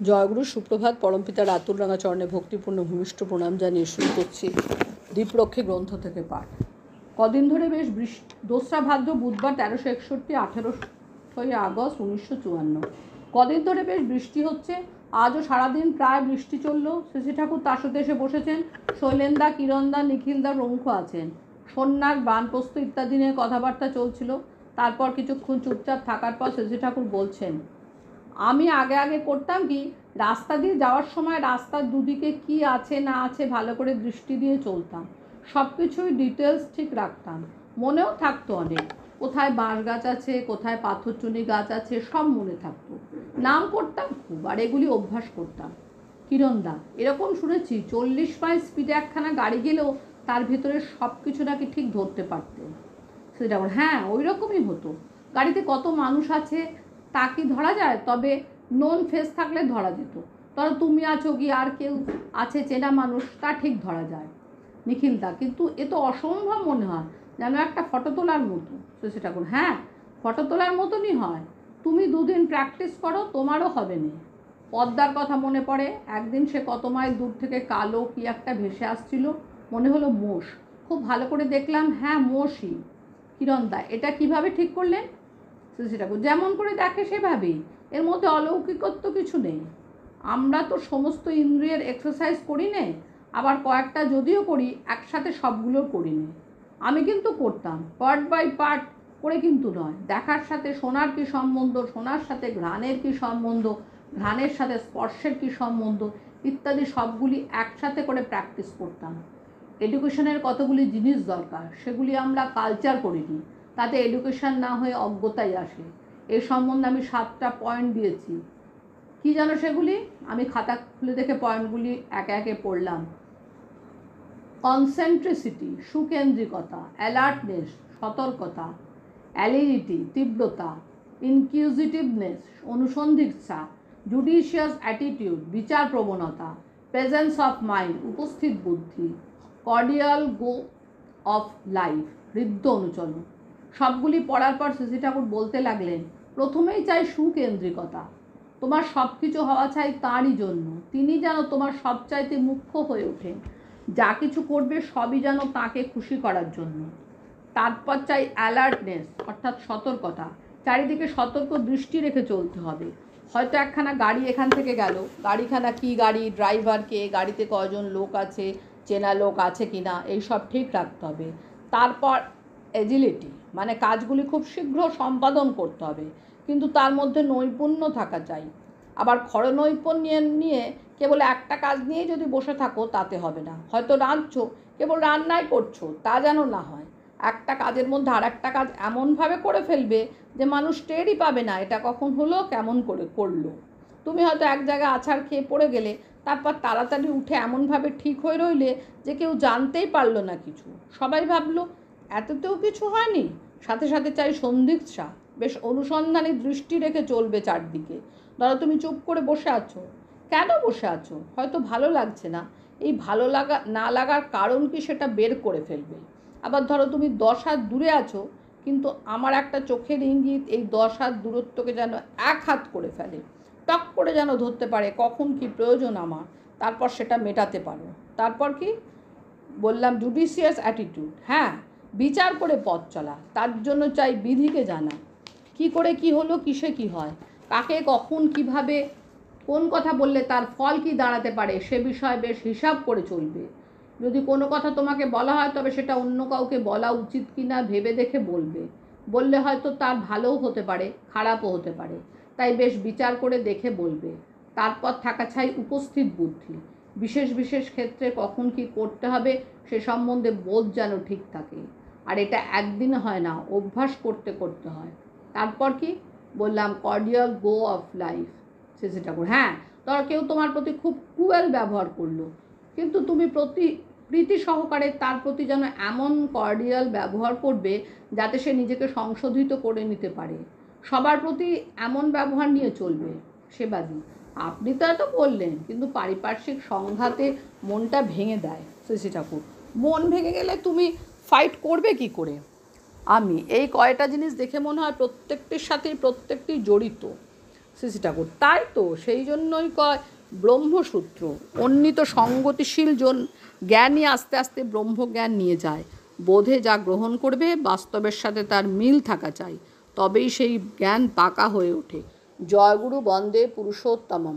জয়গুরু সুপ্রভাত। পরমপিতা রাতুল রাঙা চরণে ভক্তিপূর্ণ ভূমিষ্ঠ প্রণাম জানিয়ে শুরু করছি দ্বীপরক্ষী গ্রন্থ থেকে পাঠ। কদিন ধরে বেশ বৃষ্টি। 2রা ভাদ্র বুধবার 1361, 18 আগস্ট 1954। কদিন ধরে বেশ বৃষ্টি হচ্ছে। আজও সারাদিন প্রায় বৃষ্টি চলল। শ্রী ঠাকুর তাসতে এসে বসেছেন। শৈলেন্দা, কিরণদা, নিখিলদা প্রমুখ আছেন। সন্ন্যাস, বানপ্রস্থ ইত্যাদি নিয়ে কথাবার্তা চলছিল। তারপর কিছুক্ষণ চুপচাপ থাকার পর শ্রী ঠাকুর বলছেন, আমি আগে করতাম কি, রাস্তা দিয়ে যাওয়ার সময় রাস্তার দুদিকে কি আছে না আছে ভালো করে দৃষ্টি দিয়ে চলতাম। সব কিছুই ডিটেলস ঠিক রাখতাম। মনেও থাকতো অনেক। কোথায় বাঁশ গাছ আছে, কোথায় পাথরচুনি গাছ আছে, সব মনে থাকতো। নাম করতাম খুব, আর এগুলি অভ্যাস করতাম। কিরণদা, এরকম শুনেছি 40 মাইল স্পিডে একখানা গাড়ি গেলেও তার ভেতরে সব কিছু নাকি ঠিক ধরতে পারতেন। সেটা হ্যাঁ, ওই রকমই হতো। গাড়িতে কত মানুষ আছে তা কি ধরা যায়? তবে নোন ফেস থাকলে ধরা যেত। ধরো তুমি আছো কি আর কেউ আছে চেনা মানুষ, তা ঠিক ধরা যায়। নিখিলদা, কিন্তু এ তো অসম্ভব মনে হয়, যেন একটা ফটো তোলার মতো। সেটা হ্যাঁ, ফটো তোলার মতনই হয়। তুমি 2 দিন প্র্যাকটিস করো, তোমারও হবে না। পদ্মার কথা মনে পড়ে। একদিন সে কত মাইল দূর থেকে কালো কি একটা ভেসে আসছিল, মনে হলো মোষ। খুব ভালো করে দেখলাম, হ্যাঁ মোষই। কিরণদা, এটা কিভাবে ঠিক করলেন? শ্রী ঠাকুর, যেমন করে দেখে সেভাবেই, এর মধ্যে অলৌকিকত্ব কিছু নেই। আমরা তো সমস্ত ইন্দ্রিয়ের এক্সারসাইজ করি নে, আবার কয়েকটা যদিও করি একসাথে সবগুলো করি নে। আমি কিন্তু করতাম, পার্ট বাই পার্ট করে কিন্তু নয়। দেখার সাথে শোনার কী সম্বন্ধ, শোনার সাথে ঘ্রাণের কী সম্বন্ধ, ঘ্রাণের সাথে স্পর্শের কী সম্বন্ধ ইত্যাদি সবগুলি একসাথে করে প্র্যাকটিস করতাম। এডুকেশনের কতগুলি জিনিস দরকার, সেগুলি আমরা কালচার করিনি। তাতে এডুকেশন না হয়ে অজ্ঞতাই আসে। এই সম্বন্ধে আমি 7টা পয়েন্ট দিয়েছি। কি জানো সেগুলি? আমি খাতা খুলে দেখে পয়েন্টগুলি একে একে পড়লাম। কনসেন্ট্রিসিটি, সুকেন্দ্রিকতা; অ্যালার্টনেস, সতর্কতা; অ্যালিনিটি, তীব্রতা; ইনকিউজিটিভনেস, অনুসন্ধিৎসা; জুডিশিয়াস অ্যাটিটিউড, বিচার প্রবণতা; প্রেজেন্স অফ মাইন্ড, উপস্থিত বুদ্ধি; কর্ডিয়াল গো অফ লাইফ, হৃদ্য অনুচলন। সবগুলি পড়ার পর শ্রী ঠাকুর বলতে লাগলেন, প্রথমেই চাই সুকেন্দ্রিকতা। তোমার সব কিছু হওয়া চাই তাঁরই জন্য। তিনি যেন তোমার সবচাইতে মুখ্য হয়ে ওঠেন। যা কিছু করবে সবই যেন তাঁকে খুশি করার জন্য। তারপর চাই অ্যালার্টনেস, অর্থাৎ সতর্কতা। চারিদিকে সতর্ক দৃষ্টি রেখে চলতে হবে। হয়তো একখানা গাড়ি এখান থেকে গেল, গাড়িখানা কি গাড়ি, ড্রাইভার কে, গাড়িতে কজন লোক আছে, চেনা লোক আছে কি না, এইসব ঠিক রাখতে হবে। তারপর এজিলিটি, মানে কাজগুলি খুব শীঘ্র সম্পাদন করতে হবে, কিন্তু তার মধ্যে নৈপুণ্য থাকা চাই। আবার নৈপুণ্য নিয়ে কেবল একটা কাজ নিয়ে যদি বসে থাকো তাতে হবে না। হয়তো রাঁধছো, কেবল রান্নাই করছো, তা যেন না হয়। একটা কাজের মধ্যে আর একটা কাজ এমনভাবে করে ফেলবে যে মানুষ টেরই পাবে না এটা কখন হলো, কেমন করে করলো। তুমি হয়তো এক জায়গায় আছাড় খেয়ে পড়ে গেলে, তারপর তাড়াতাড়ি উঠে এমনভাবে ঠিক হয়ে রইলে যে কেউ জানতেই পারলো না কিছু। সবাই ভাবলো এততেও কিছু হয়নি। সাথে সাথে চাই সন্দিগ্ধা, বেশ অনুসন্ধানী দৃষ্টি রেখে চলবে চারদিকে। ধরো তুমি চুপ করে বসে আছো। কেন বসে আছো? হয়তো ভালো লাগছে না। এই ভালো লাগা না লাগার কারণ কি সেটা বের করে ফেলবে। আবার ধরো তুমি 10 হাত দূরে আছো, কিন্তু আমার একটা চোখের ইঙ্গিত এই 10 হাত দূরত্বকে যেন 1 হাত করে ফেলে। টক করে যেন ধরতে পারে কখন কি প্রয়োজন আমার, তারপর সেটা মেটাতে পারো। তারপর কি বললাম? জুডিশিয়াস অ্যাটিটিউড, হ্যাঁ, বিচার করে পথ চলা। তার জন্য চাই বিধিকে জানা। কি করে কি হলো, কিসে কি হয়, কাকে কখন কিভাবে কোন কথা বললে তার ফল কি দাঁড়াতে পারে, সে বিষয়ে বেশ হিসাব করে চলবে। যদি কোনো কথা তোমাকে বলা হয় তবে সেটা অন্য কাউকে বলা উচিত কি না ভেবে দেখে বলবে। বললে হয়তো তার ভালোও হতে পারে, খারাপও হতে পারে, তাই বেশ বিচার করে দেখে বলবে। তারপর থাকা চাই উপস্থিত বুদ্ধি। বিশেষ বিশেষ ক্ষেত্রে কখন কি করতে হবে সে সম্বন্ধে বোধ যেন ঠিক থাকে। আর এটা একদিনে হয় না, অভ্যাস করতে করতে হয়। তারপর কি বললাম? Cordial go of life. সেটা হ্যাঁ, ধরো কেউ তোমার প্রতি খুব ক্রুয়েল ব্যবহার করলো, কিন্তু তুমি প্রীতি সহকারে তার প্রতি যেন এমন কর্ডিয়াল ব্যবহার করবে যাতে সে নিজেকে সংশোধিত করে নিতে পারে। সবার প্রতি এমন ব্যবহার নিয়ে চলবে। সেবাদী, আপনি তো এত বললেন, কিন্তু পারিপার্শ্বিক সংঘাতে মনটা ভেঙে দেয়। শ্রী ঠাকুর, মন ভেঙে গেলে তুমি ফাইট করবে কি করে? আমি এই কয়টা জিনিস দেখে মনে হয় প্রত্যেকটির সাথেই প্রত্যেকটি জড়িত। শ্রী শ্রী ঠাকুর। তাই তো সেই জন্যই কয় ব্রহ্মসূত্র। অন্বিত সঙ্গতিশীল জ্ঞানই আস্তে আস্তে ব্রহ্মজ্ঞান নিয়ে যায়। বোধে যা গ্রহণ করবে বাস্তবের সাথে তার মিল থাকা চাই, তবেই সেই জ্ঞান পাকা হয়ে ওঠে। জয়গুরু বন্দে পুরুষোত্তমম।